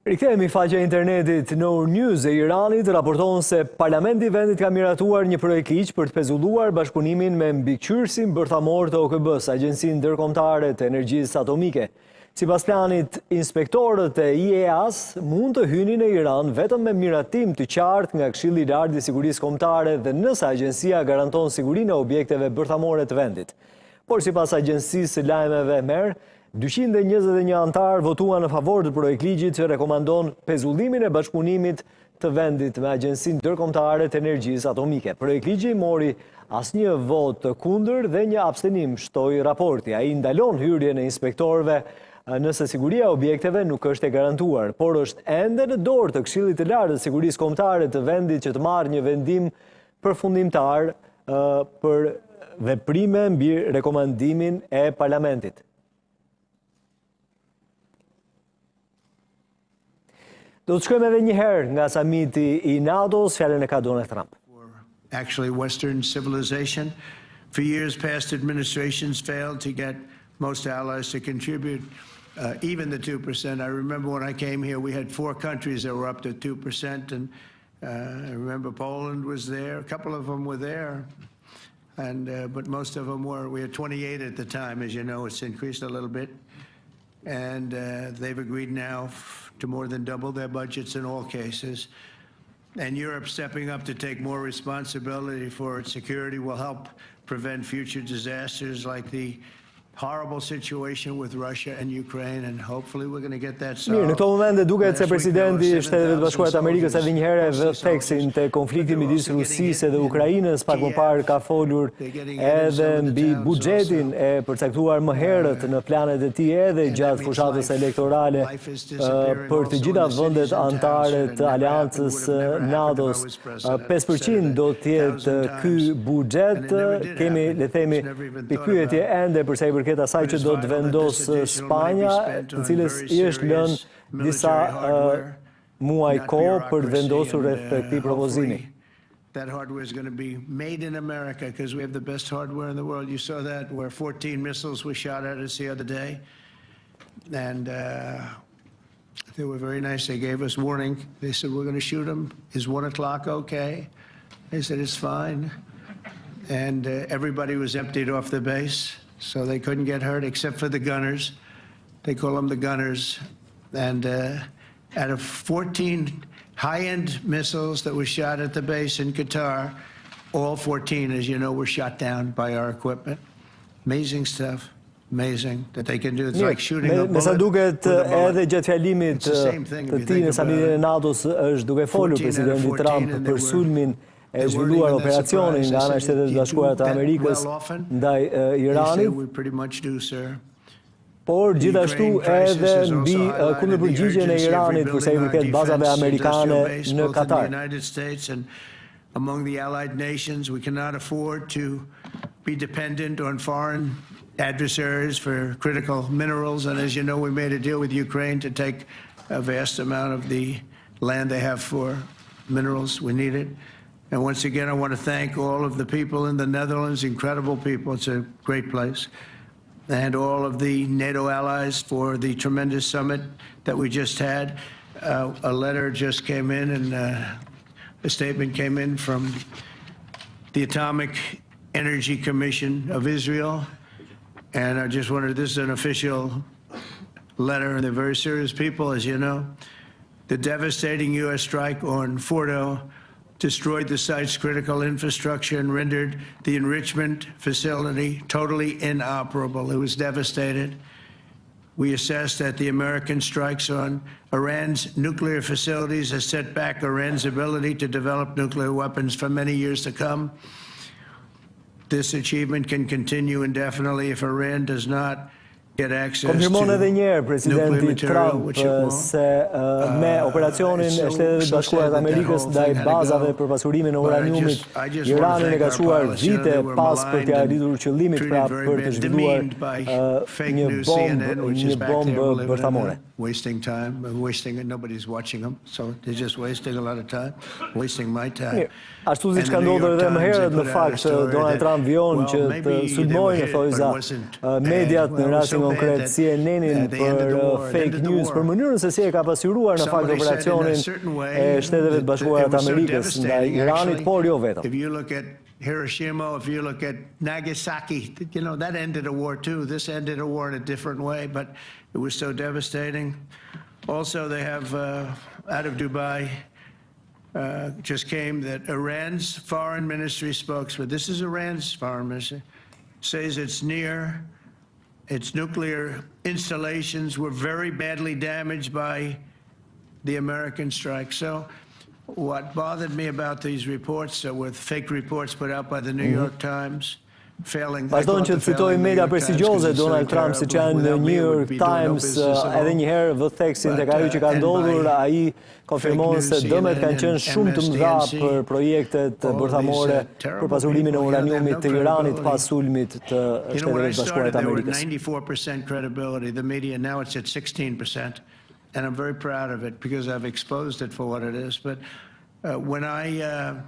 Rikthehemi faqja e internetit në Euronews e Iranit raporton se Parlamenti i vendit ka miratuar një projekt ligj për të pezulluar bashkëpunimin me mbikëqyrësin bërthamor të OKB-s, Agjencinë Ndërkombëtare të Energjisë Atomike. Sipas planit, inspektorët e IAEA-s mund të hynin në Iran vetëm me miratim të qartë nga Këshilli i Lartë i Sigurisë Kombëtare dhe nëse agjencia garanton sigurinë e objekteve bërthamore të vendit. Por sipas agjencisë së lajmeve MER, 221 antar votuan në favor të projektligjit që rekomandon pezullimin e bashkëpunimit të vendit me Agjencinë Ndërkombëtare të Energjisë Atomike. Projektligji mori asnjë vot të kundër dhe një abstenim, shtoi raporti. Ai ndalon hyrjen e inspektorëve nëse siguria e objekteve nuk është e garantuar, por është ende në dorë të Këshillit të Lartë të Sigurisë Kombëtare të vendit që të marrë një vendim përfundimtar për veprime mbi rekomandimin e Parlamentit. Do të shkojmë edhe një herë nga Samiti i NATO-s, fjalën e ka Donald Trump. Actually, Western civilization, for years past administrations failed to get most allies to contribute even the 2%. I remember when I came here, we had 4 countries that were up to 2%, and I remember Poland was there, a couple of them were there, but most of them were. We had 28 at the time, as you know, it's increased a little bit, and they've agreed now to more than double their budgets in all cases. And Europe stepping up to take more responsibility for its security will help prevent future disasters like the horrible situation with Russia and Ukraine, and hopefully we're going to get that solved. Mirë, në këto momente duket se presidenti i Shteteve të Bashkuara të Amerikës edhe një herë vë theksin te konflikti midis Rusisë dhe Ukrainës. Pak më parë ka folur edhe mbi buxhetin e përcaktuar më herët në planet e tij edhe gjatë fushatës elektorale për të gjitha vendet anëtare të aleancës NATO-s. 5% do të jetë ky buxhet. Kemi, le themi, pikpyetje ende përsa i përket asaj që do të vendosë Spanja, të cilës i është lënë disa muaj kohë për vendosur rreth këtij propozimi. That hardware is going to be made in America because we have the best hardware in the world. You saw that where 14 missiles were shot at us the other day. And they were very nice. They gave us warning. They said, we're going to shoot them. Is 1 o'clock okay? They said, it's fine. And everybody was emptied off the base. So they couldn't get hurt except for the gunners. They call them the gunners. And out of 14 high-end missiles that were shot at the base in Qatar, all 14, as you know, were shot down by our equipment. Amazing stuff. Amazing that they can do. It's like shooting a bullet. Me sa duket edhe gjatë fjalimit të tij në samitin e NATO-s është duke folur presidenti Trump për sulmin e zhvilluar operacionin nga ana e Shtetet e Bashkuara të Amerikës ndaj Iranit, por gjithashtu edhe mbi kundërpërgjigjen e Iranit për sa i përket bazave amerikane në Katar. Among the allied nations, we cannot afford to be dependent on foreign adversaries for critical minerals, and as you know, we made a deal with Ukraine to take a vast amount of the land they have for minerals. We need it. And once again, I want to thank all of the people in the Netherlands, incredible people. It's a great place. And all of the NATO allies for the tremendous summit that we just had. A letter just came in, and a statement came in from the Atomic Energy Commission of Israel. And I just wondered, this is an official letter, and they're very serious people, as you know. The devastating U.S. strike on Fordo destroyed the site's critical infrastructure and rendered the enrichment facility totally inoperable. It was devastated. We assessed that the American strikes on Iran's nuclear facilities has set back Iran's ability to develop nuclear weapons for many years to come. This achievement can continue indefinitely if Iran does not get access to Konfirmon edhe një herë presidenti Trump se me operacionin e Shtetet e Bashkuara të Amerikës ndaj bazave për pasurimin e uraniumit, Irani e ka çuar vite pas për të arritur qëllimit pra për të zhvilluar një bombë bërthamore. Wasting time, nobody's watching them, so they're just wasting a lot of time, wasting my time. Ashtu siç ka ndodhur edhe më herët, në fakt Donald Trump vion që të sulmojnë thojza mediat në rastin konkret CNN-in për fake news, për mënyrën se si e ka pasyruar në fakt operacionin e Shteteve të Bashkuara të Amerikës ndaj Iranit, por jo vetëm. If you look at Hiroshima, if you look at Nagasaki, you know, that ended a war too. This ended a war in a different way, but it was so devastating. Also, they have, out of Dubai, just came that Iran's foreign ministry spokesman, this is Iran's foreign ministry, says it's near its nuclear installations were very badly damaged by the American strike. So what bothered me about these reports with fake reports put out by the New York Times, vazhdojnë që të citojnë media prestigjioze Donald Trump, si që janë në New York Times, edhe njëherë vë theksin tek ajo që ka ndodhur, ai konfirmon se dëmet kanë qenë shumë të mëdha për projektet bërthamore për pasurimin e uraniumit të Iranit pas sulmit të Shteteve të Bashkuara të Amerikës. 94% credibility, the media, now it's at 16%, and I'm very proud of it because I've exposed it for what it is. But when I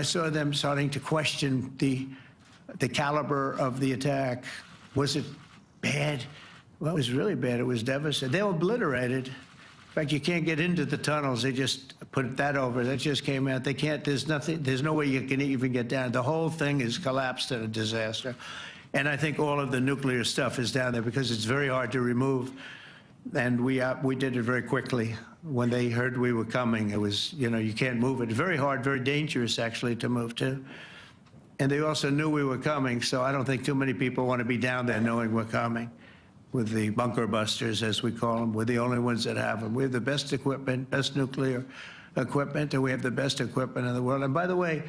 saw them starting to question the caliber of the attack, was it bad? Well, it was really bad. It was devastating. They were obliterated. In fact, you can't get into the tunnels. They just put that over. That just came out. They can't, there's nothing, there's no way you can even get down. The whole thing is collapsed in a disaster. And I think all of the nuclear stuff is down there because it's very hard to remove. And we did it very quickly. When they heard we were coming, it was, you know, you can't move it. Very hard, very dangerous, actually, to move to. And they also knew we were coming, so I don't think too many people want to be down there knowing we're coming with the bunker busters, as we call them. We're the only ones that have them. We have the best equipment, best nuclear equipment, and we have the best equipment in the world. And by the way,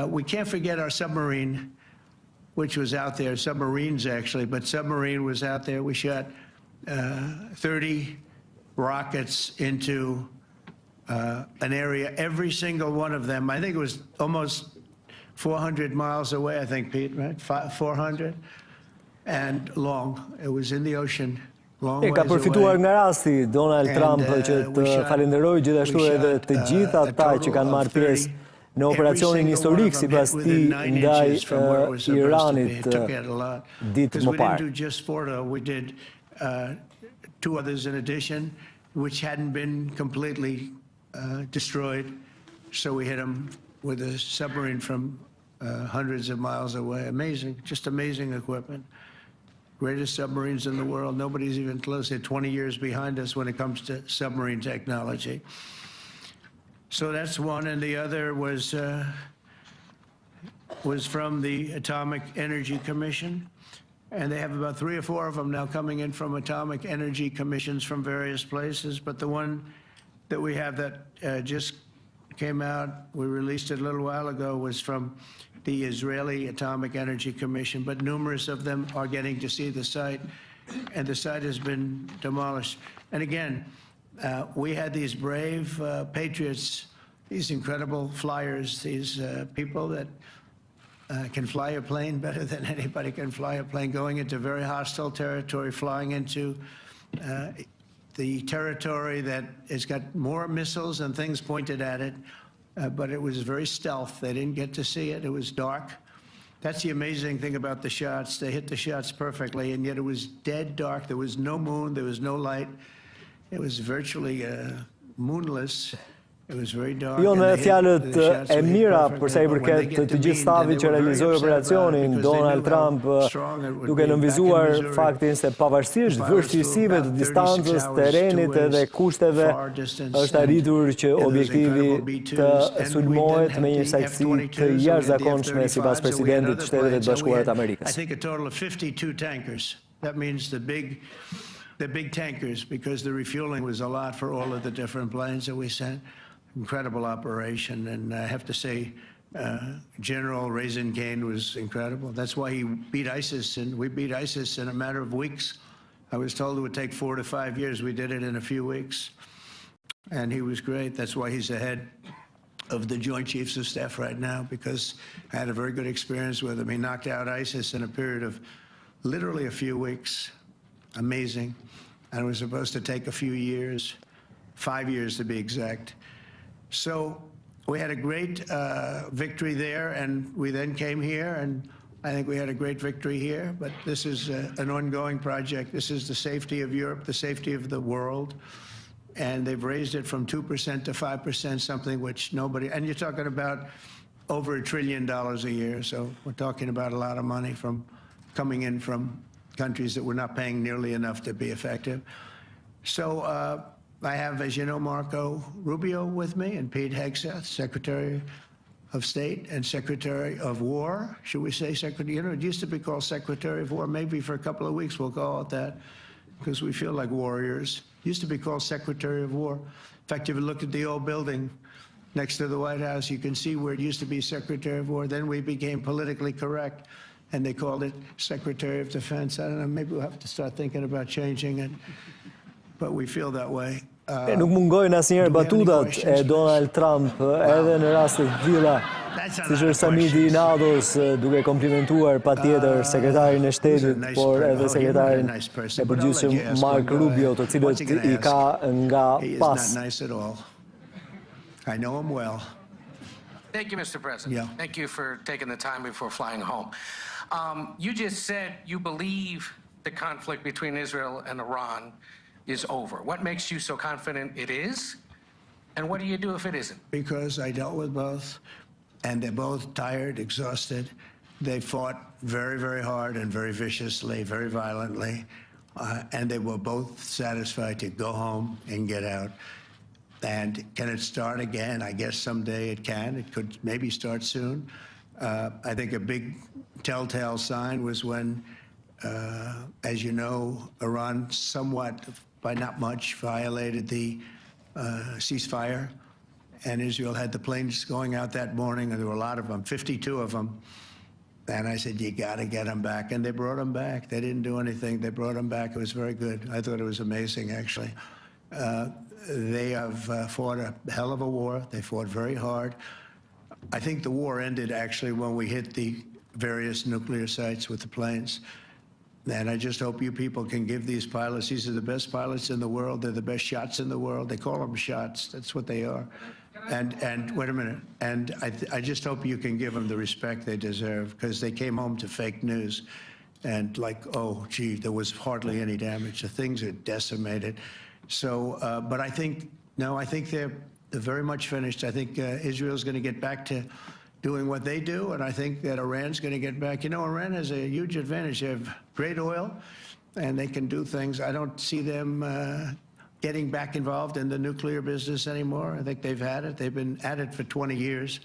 we can't forget our submarine, which was out there, submarines actually, but submarine was out there. We shot 30 rockets into an area, every single one of them. I think it was almost 400 miles away, I think, Pete, right? 400 and long. It was in the ocean, long ways away. Ka përfituar nga rasti Donald Trump që të falenderoj gjithashtu edhe të gjithë ata që kanë marrë pjesë në operacionin historik sipas tij ndaj Iranit ditë më parë. We did 2 others in addition, which hadn't been completely destroyed. So we hit them with a submarine from hundreds of miles away. Amazing, just amazing equipment. Greatest submarines in the world. Nobody's even close. They're 20 years behind us when it comes to submarine technology. So that's one, and the other was from the Atomic Energy Commission. And they have about 3 or 4 of them now coming in from atomic energy commissions from various places. But the one that we have that just came out, we released it a little while ago, was from the Israeli Atomic Energy Commission. But numerous of them are getting to see the site, and the site has been demolished. And again, we had these brave patriots, these incredible flyers, these people that can fly a plane better than anybody can fly a plane, going into very hostile territory, flying into the territory that has got more missiles and things pointed at it, but it was very stealth. They didn't get to see it. It was dark. That's the amazing thing about the shots. They hit the shots perfectly, and yet it was dead dark. There was no moon. There was no light. It was virtually moonless. Jo, me fjalët e mira përsa i përket të gjithë stafit që realizoi operacionin, Donald Trump duke nënvizuar faktin se pavarësisht vështirësive të distancës, terrenit edhe kushteve, është arritur që objektivi të sulmohet me një saktësi të jashtëzakonshme sipas presidentit të Shteteve të Bashkuara të Amerikës. I think a total of 52 tankers. That means the big tankers, because the refueling was a lot for all of the different planes that we sent. Incredible operation, and I have to say, General Raisin Kane was incredible. That's why he beat ISIS, and we beat ISIS in a matter of weeks. I was told it would take 4 to 5 years. We did it in a few weeks, and he was great. That's why he's the head of the Joint Chiefs of Staff right now, because I had a very good experience with him. He knocked out ISIS in a period of literally a few weeks. Amazing. And it was supposed to take a few years, 5 years to be exact. So we had a great victory there, and we then came here, and I think we had a great victory here, but this is an ongoing project. This is the safety of Europe, the safety of the world. And they've raised it from 2% to 5%, something which nobody, and you're talking about over $1 trillion a year. So we're talking about a lot of money coming in from countries that we're not paying nearly enough to be effective. So I have, as you know, Marco Rubio with me, and Pete Hegseth, Secretary of State and Secretary of War. Should we say Secretary? You know, it used to be called Secretary of War. Maybe for a couple of weeks we'll call it that, because we feel like warriors. It used to be called Secretary of War. In fact, if you look at the old building next to the White House, you can see where it used to be Secretary of War. Then we became politically correct, and they called it Secretary of Defense. I don't know, maybe we'll have to start thinking about changing it, but we feel that way. Nuk mungojnë asnjëherë batutat e Donald Trump edhe në raste të tilla, siç është Samiti i NATO-s, duke komplimentuar patjetër sekretarin e shtetit, por edhe sekretarin e përgjithshëm Mark Rubio, të cilët i ka nga pas. I know him well. Thank you, Mr. President. Yeah. Thank you for taking the time before flying home. You just said you believe the conflict between Israel and Iran is over. What makes you so confident it is? And what do you do if it isn't? Because I dealt with both, and they're both tired, exhausted. They fought very, very hard and very viciously, very violently, and they were both satisfied to go home and get out. And can it start again? I guess someday it can. It could maybe start soon. I think a big telltale sign was when, as you know, Iran somewhat, by not much, violated the ceasefire, and Israel had the planes going out that morning, and there were a lot of them, 52 of them. And I said, you got to get them back. And they brought them back. They didn't do anything. They brought them back. It was very good. I thought it was amazing, actually. They have fought a hell of a war. They fought very hard. I think the war ended, actually, when we hit the various nuclear sites with the planes. And I just hope you people can give these pilots, these are the best pilots in the world. They're the best shots in the world. They call them shots. That's what they are. And wait a minute. And I just hope you can give them the respect they deserve, because they came home to fake news. And like, oh, gee, there was hardly any damage. The things are decimated. So, but I think, no, I think they're very much finished. I think Israel's going to get back to doing what they do, and I think that Iran's going to get back. You know, Iran has a huge advantage. They have great oil, and they can do things. I don't see them getting back involved in the nuclear business anymore. I think they've had it. They've been at it for 20 years,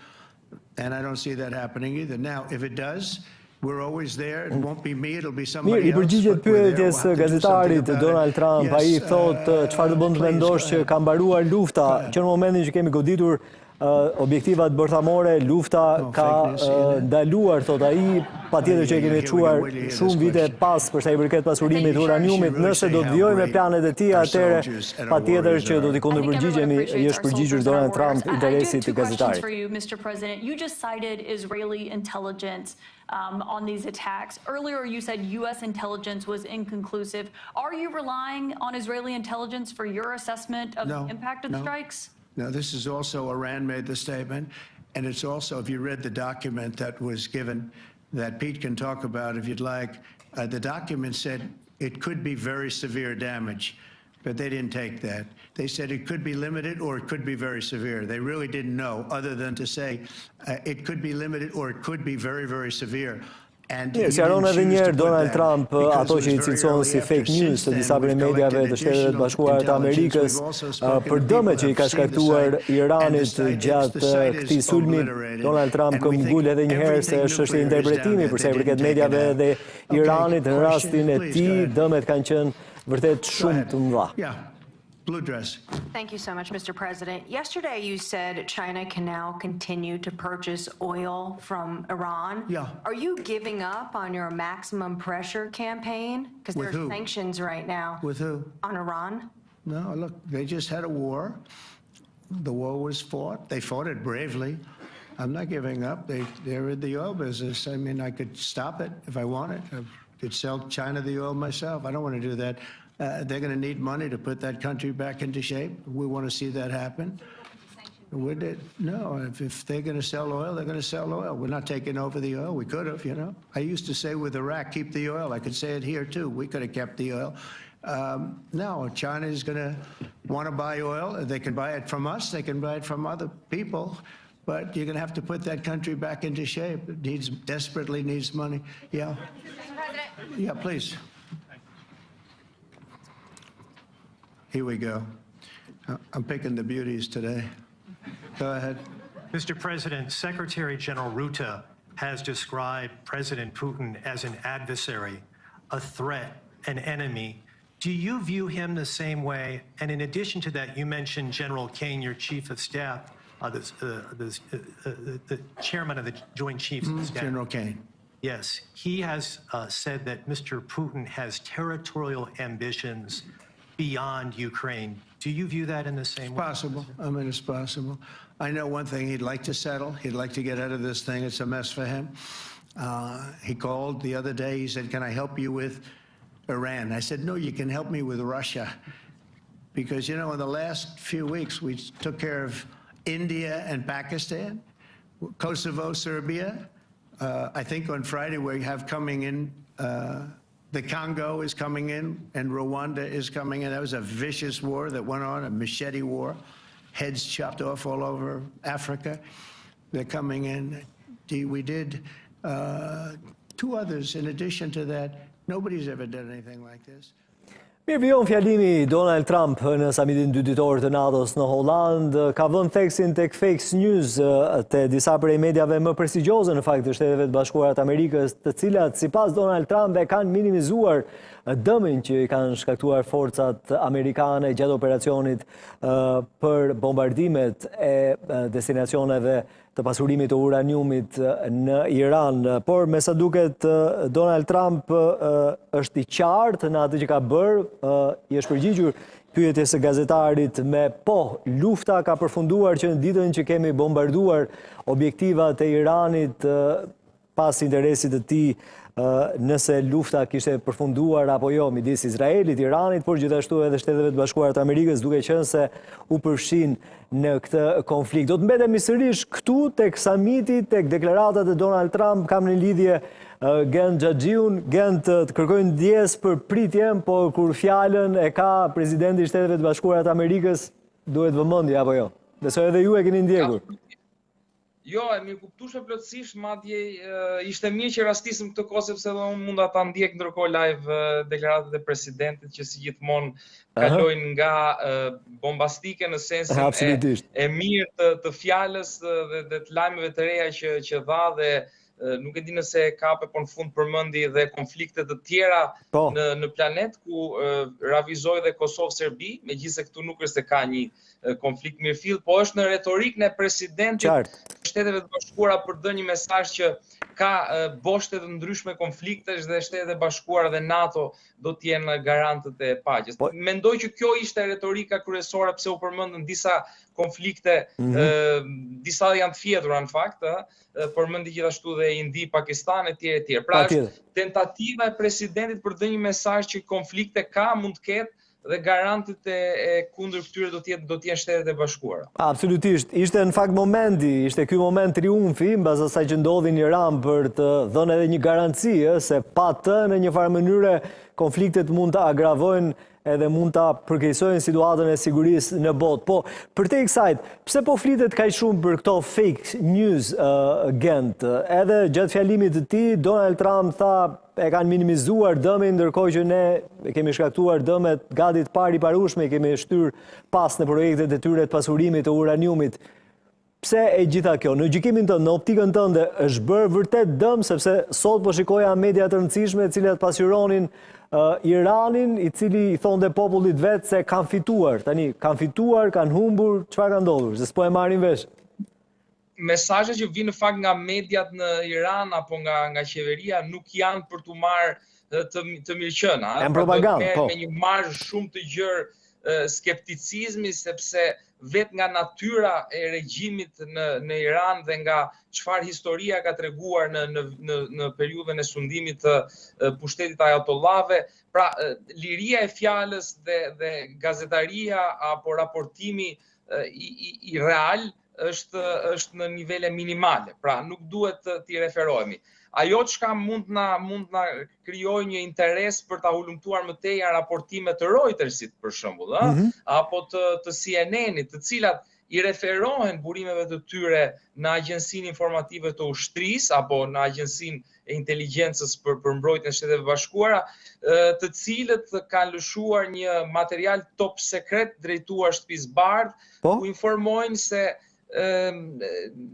and I don't see that happening either. Now, if it does, we're always there. It won't be me, it'll be somebody else. Mirë, i përgjigjet pyetjes gazetarit Donald Trump, ai thotë çfarë do bën të mendosh që ka mbaruar lufta, që në momentin që kemi goditur objektivat bërthamore, lufta ka ndaluar, thot ai, patjetër që e kemi çuar shumë vite pas për sa i përket pasurimit të uraniumit. Nëse do të vijojmë me planet e tij, atëherë patjetër që do t'i kundërpërgjigjemi, i është përgjigjur Donald Trump interesit të gazetarit. For you, Mr. President, you just cited Israeli intelligence on these attacks. Earlier, you said U.S. intelligence was inconclusive. Are you relying on Israeli intelligence for your assessment of the impact of the strikes? No, this is also, Iran made the statement, and it's also, if you read the document that was given, that Pete can talk about if you'd like, the document said it could be very severe damage, but they didn't take that. They said it could be limited or it could be very severe. They really didn't know, other than to say it could be limited or it could be very, very severe. Mirë, sqaron edhe njerë Donald Trump ato që i cilëson si fake news të disa prej medjave të Shtetet Bashkuara të Amerikës për dëmet që i ka shkaktuar Iranit gjatë këtij sulmi. Donald Trump këmbgul edhe një herë se është interpretimi përsa i përket medjave dhe Iranit. Në rastin e tij, dëmet kanë qenë vërtet shumë të mëdha. Blue dress. Thank you so much, Mr. President. Yesterday, you said China can now continue to purchase oil from Iran. Yeah. Are you giving up on your maximum pressure campaign? Because there are sanctions right now. With who? On Iran. No, look, they just had a war. The war was fought. They fought it bravely. I'm not giving up. They're in the oil business. I mean, I could stop it if I wanted. I could sell China the oil myself. I don't want to do that. They're going to need money to put that country back into shape. We want to see that happen. No, if they're going to sell oil, they're going to sell oil. We're not taking over the oil. We could have, I used to say with Iraq, keep the oil. I could say it here, too. We could have kept the oil. No, China is going to want to buy oil. They can buy it from us. They can buy it from other people. But you're going to have to put that country back into shape. It desperately needs money. Yeah. Mr. President. Yeah, please. Here we go. I'm picking the beauties today. Go ahead. Mr. President, Secretary General Rutte has described President Putin as an adversary, a threat, an enemy. Do you view him the same way? And in addition to that, you mentioned General Kane, your chief of staff, the chairman of the Joint Chiefs of Staff. General Kane. Yes, he has said that Mr. Putin has territorial ambitions beyond Ukraine. Do you view that in the same way? It's possible. I mean, it's possible. I know one thing, he'd like to settle. He'd like to get out of this thing. It's a mess for him. He called the other day. He said, can I help you with Iran? I said, no, you can help me with Russia. Because, in the last few weeks, we took care of India and Pakistan, Kosovo, Serbia. I think on Friday we have coming in, the Congo is coming in, and Rwanda is coming in. That was a vicious war that went on, a machete war, heads chopped off all over Africa. They're coming in. We did 2 others in addition to that. Nobody's ever done anything like this. Mirë vijon fjalimi Donald Trump në samitin 2 ditor të NATO-s në Holland, ka vënë theksin tek fake news të disa prej mediave më prestigjioze në fakt të Shteteve të Bashkuara të Amerikës, të cilat sipas Donald Trump e kanë minimizuar dëmin që i kanë shkaktuar forcat amerikane gjatë operacionit për bombardimet e destinacioneve të pasurimit të uraniumit në Iran. Por me sa duket Donald Trump është i qartë në atë që ka bërë, i është përgjigjur pyetjes së gazetarit me po, lufta ka përfunduar që në ditën që kemi bombarduar objektivat e Iranit pas interesit të tij nëse lufta kishte përfunduar apo jo midis Izraelit, Iranit, por gjithashtu edhe Shteteve të Bashkuara të Amerikës, duke qenë se u përfshin në këtë konflikt. Do të mbetemi sërish këtu tek Samiti, tek deklaratat e Donald Trump, kam në lidhje Gent Xhaxhiun, Gent të kërkojnë ndjes për pritjen, por kur fjalën e ka presidenti i Shteteve të Bashkuara të Amerikës, duhet vëmendje apo jo? Besoj edhe ju e keni ndjekur. Jo, e mi kuptueshme plotësisht, madje ishte mirë që rastisëm këtë kohë sepse edhe unë mund ta ndjek ndërkohë live deklaratat e presidentit që si gjithmonë kalojnë nga bombastike në sensin e mirë të fjalës dhe të lajmeve të reja që dha dhe nuk e di nëse kape po në fund përmendi dhe konflikte të tjera në planet ku ravizoi dhe Kosovë-Serbi, megjithëse këtu nuk është se ka një konflikt mirëfill, po është në retorikën e presidentit Shteteve të Bashkuara për të dhënë një mesazh që ka boshte të ndryshme konfliktesh dhe Shtetet e Bashkuara dhe NATO do të jenë garantët e paqes. Mendoj që kjo ishte retorika kryesore pse u përmendën disa konflikte, disa janë të fjetura në fakt, përmendi gjithashtu dhe Indi, Pakistan e tjerë. Pra është tentativa e presidentit për të dhënë një mesazh që konflikte ka, mund të ketë, dhe garantët e kundër këtyre do të jenë Shtetet e Bashkuara. Absolutisht. Ishte në fakt momenti, ishte ky moment triumfi mbas asaj që ndodhi në Iran për të dhënë edhe një garanci se pa të në një farë mënyrë konfliktet mund të agravojnë edhe mund ta përkeqësojnë situatën e sigurisë në botë. Po, përtej kësaj, pse po flitet kaq shumë për këto fake news, Gent? Edhe gjatë fjalimit të tij, Donald Trump tha e kanë minimizuar dëmin, ndërkohë që ne kemi shkaktuar dëmet gati të pariparueshme, kemi shtyr pas në projektet e tyre të pasurimit të uraniumit. Pse e gjitha kjo? Në gjykimin tënd, në optikën tënde, është bërë vërtet dëm, sepse sot po shikoja media të rëndësishme të cilat pasqyronin Iranin, i cili i thonte popullit vet se kanë fituar. Tani, kanë fituar, kanë humbur, çfarë ka ndodhur? Se s'po e marrin vesh. Mesazhet që vinë në fakt nga mediat në Iran apo nga qeveria nuk janë për t'u marrë të mirëqëna. Janë propagandë, po. Me një marrë shumë të gjerë skepticizmi, sepse vet nga natyra e regjimit në Iran dhe nga çfarë historia ka treguar në periudhën e sundimit të pushtetit ajatollave, pra liria e fjalës dhe gazetaria apo raportimi i real është në nivele minimale, pra nuk duhet t'i referohemi. Ajo çka mund na krijojë një interes për ta hulumtuar më tej janë raportimet të Reutersit për shembull, apo të CNN-it, të cilat i referohen burimeve të tyre në Agjencinë Informative të Ushtrisë apo në Agjencinë e Inteligjencës për Mbrojtjen e Shteteve Bashkuara, të cilët kanë lëshuar një material top sekret drejtuar shtëpisë Bardh, ku informojnë se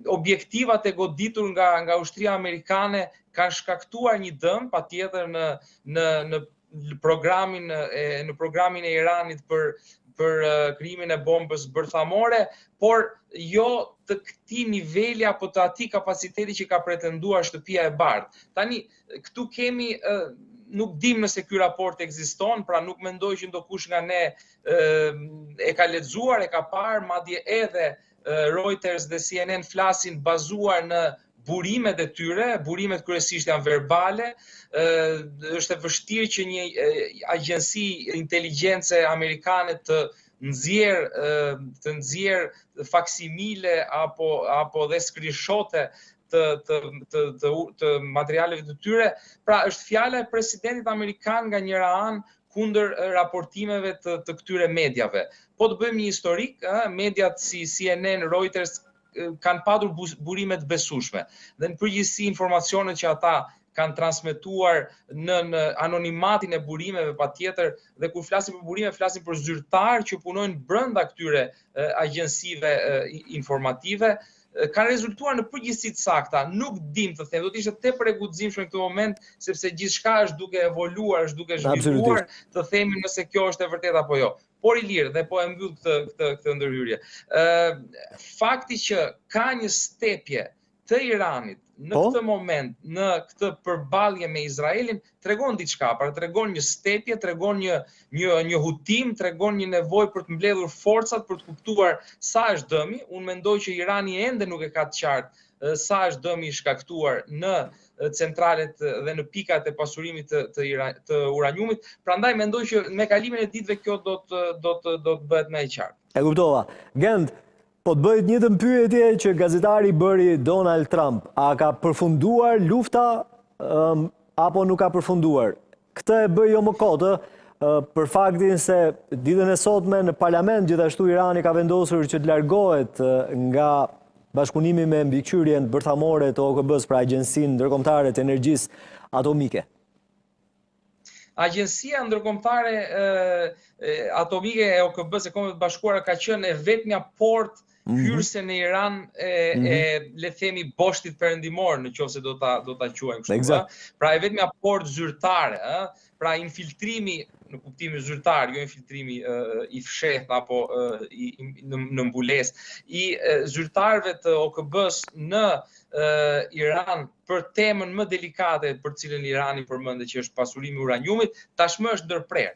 objektivat e goditur nga ushtria amerikane kanë shkaktuar një dëm patjetër në programin e Iranit për krijimin e bombës bërthamore, por jo të këtij niveli apo të atij kapaciteti që ka pretenduar shtëpia e Bardh. Tani këtu kemi nuk dim nëse ky raport ekziston, pra nuk mendoj që ndokush nga ne e ka lexuar, e ka parë, madje edhe Reuters dhe CNN flasin bazuar në burimet e tyre, burimet kryesisht janë verbale, është e vështirë që një agjenci inteligjence amerikane të nxjerr faksimile apo dhe screenshote të materialeve të tyre. Pra është fjala e presidentit amerikan nga njëra anë kundër raportimeve të këtyre mediave. Po të bëjmë një historik, mediat si CNN, Reuters kanë patur burime të besueshme. Dhe në përgjithësi informacionet që ata kanë transmetuar në anonimatin e burimeve patjetër, dhe kur flasin për burime, flasin për zyrtarë që punojnë brenda këtyre agjencive informative, kanë rezultuar në përgjithësi të sakta. Nuk dim të them, do të ishte tepër e guximshme në këtë moment, sepse gjithçka është duke evoluar, është duke zhvilluar, të themi nëse kjo është e vërtetë apo jo. Por i lirë, dhe po e mbyll këtë ndërhyrje. Fakti që ka një stepje të Iranit në këtë moment, në këtë përballje me Izraelin, tregon diçka, pra tregon një stepje, tregon një hutim, tregon një nevojë për të mbledhur forcat për të kuptuar sa është dëmi. Unë mendoj që Irani ende nuk e ka të qartë sa është dëmi i shkaktuar në centralet dhe në pikat e pasurimit të uraniumit. Prandaj mendoj që me kalimin e ditëve kjo do të bëhet më e qartë. E kuptova. Gend, po të bëjt një të pyetje që gazetari bëri Donald Trump. A ka përfunduar lufta apo nuk ka përfunduar? Këtë e bëj jo më kotë për faktin se ditën e sotme në parlament gjithashtu Irani ka vendosur që të largohet nga bashkëpunimi me mbikëqyrjen bërthamore të OKB-s, pra Agjencinë Ndërkombëtare të Energjisë Atomike. Agjencia Ndërkombëtare Atomike e OKB-s e Kombeve të Bashkuara ka qenë e vetmja portë hyrëse në Iran le themi boshtit perëndimor, nëse do ta quajmë kështu. Pra e vetmja portë zyrtare, pra infiltrimi në kuptimin zyrtar, jo infiltrimi i fshehtë apo në mbulesë i zyrtarëve të OKB-s në Iran për temën më delikate për cilën Irani përmendet që është pasurimi i uraniumit, tashmë është ndërprerë.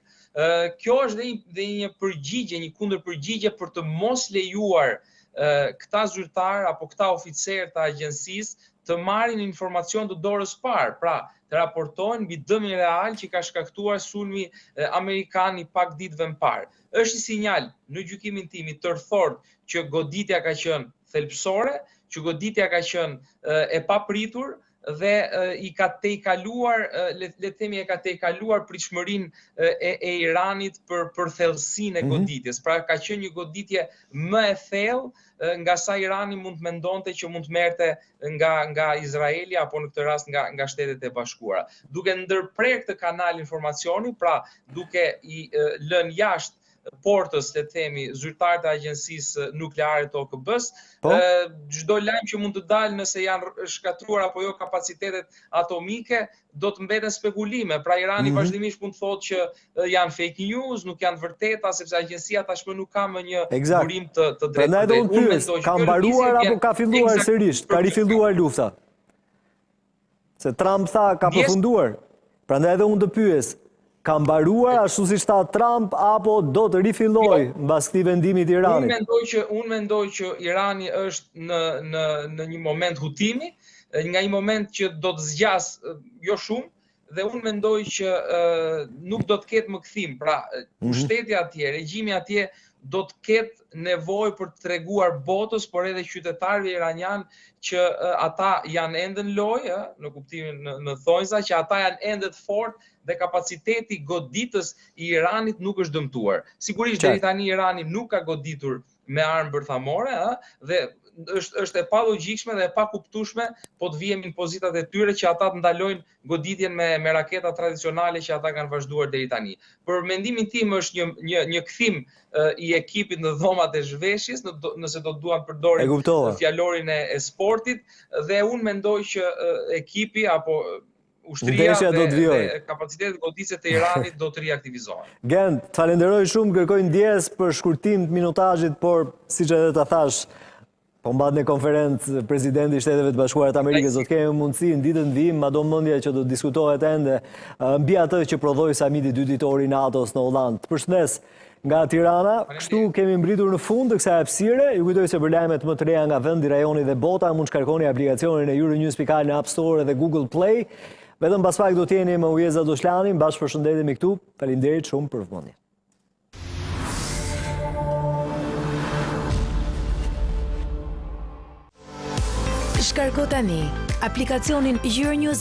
Kjo është dhe një përgjigje, një kundërpërgjigje për të mos lejuar këta zyrtar apo këta oficer të agjencisë të marrin informacion të dorës parë, pra të raportojnë mbi dëmin real që ka shkaktuar sulmi amerikan i pak ditëve më parë. Është një sinjal në gjykimin tim i tërthort që goditja ka qenë thelbësore, që goditja ka qenë e papritur dhe i ka tejkaluar, le të themi e ka tejkaluar pritshmërinë e Iranit për thellësinë e goditjes. Pra ka qenë një goditje më e thellë nga sa Irani mund të mendonte që mund të merrte nga Izraeli apo në këtë rast nga Shtetet e Bashkuara. Duke ndërprerë këtë kanal informacioni, pra duke i lënë jashtë portës, le të themi, zyrtarët e agjencisë nukleare të OKB-s, çdo lajm që mund të dalë nëse janë shkatruar apo jo kapacitetet atomike, do të mbeten spekulime. Pra Irani vazhdimisht mund të thotë që janë fake news, nuk janë vërteta, sepse agjencia tashmë nuk ka më një burim të drejtë. Prandaj do të pyes, ka mbaruar apo ka filluar sërish? Ka rifilluar lufta? Se Trump tha ka përfunduar. Prandaj edhe unë të pyes, ka mbaruar ashtu siç tha Trump apo do të rifillojë mbas këtij vendimi të Iranit? Unë mendoj që Irani është në një moment hutimi, nga një moment që do të zgjas jo shumë dhe unë mendoj që nuk do të ketë më kthim. Pra, pushteti atje, regjimi atje do të ketë nevojë për të treguar botës, por edhe qytetarëve iranian që ata janë ende në lojë, në kuptimin në thonjza që ata janë ende të fortë dhe kapaciteti goditës i Iranit nuk është dëmtuar. Sigurisht deri tani Irani nuk ka goditur me armë bërthamore, dhe është e palogjikshme dhe e pakuptueshme po të vijemi në pozitat e tyre që ata të ndalojnë goditjen me raketa tradicionale që ata kanë vazhduar deri tani. Për mendimin tim është një kthim i ekipit në dhomat e zhveshjes, nëse do të duam përdorim fjalorin e sportit, dhe unë mendoj që ekipi apo ushtria dhe kapacitetet goditëse të Iranit do të riaktivizohen. Gent, falenderoj shumë, kërkoj ndjes për shkurtim të minutazhit, por siç edhe ta thash, po mbahet në konferencë presidenti i Shteteve të Bashkuara të Amerikës, do të kemi mundësi në ditën e vijim, mado mendja që do të diskutohet ende mbi atë që prodhoi Samiti dy ditori i NATO-s në Holland. Përshëndes nga Tirana, kështu kemi mbritur në fund të kësaj hapësire. Ju kujtoj se për lajmet më të reja nga vendi, rajoni dhe bota, mund shkarkoni aplikacionin e Euronews.al në App Store dhe Google Play. Vetëm pas pak do të jeni me Ujeza Doshlanin, bashkëpërshëndetemi këtu. Faleminderit shumë për vëmendjen. Shkarko tani aplikacionin Euronews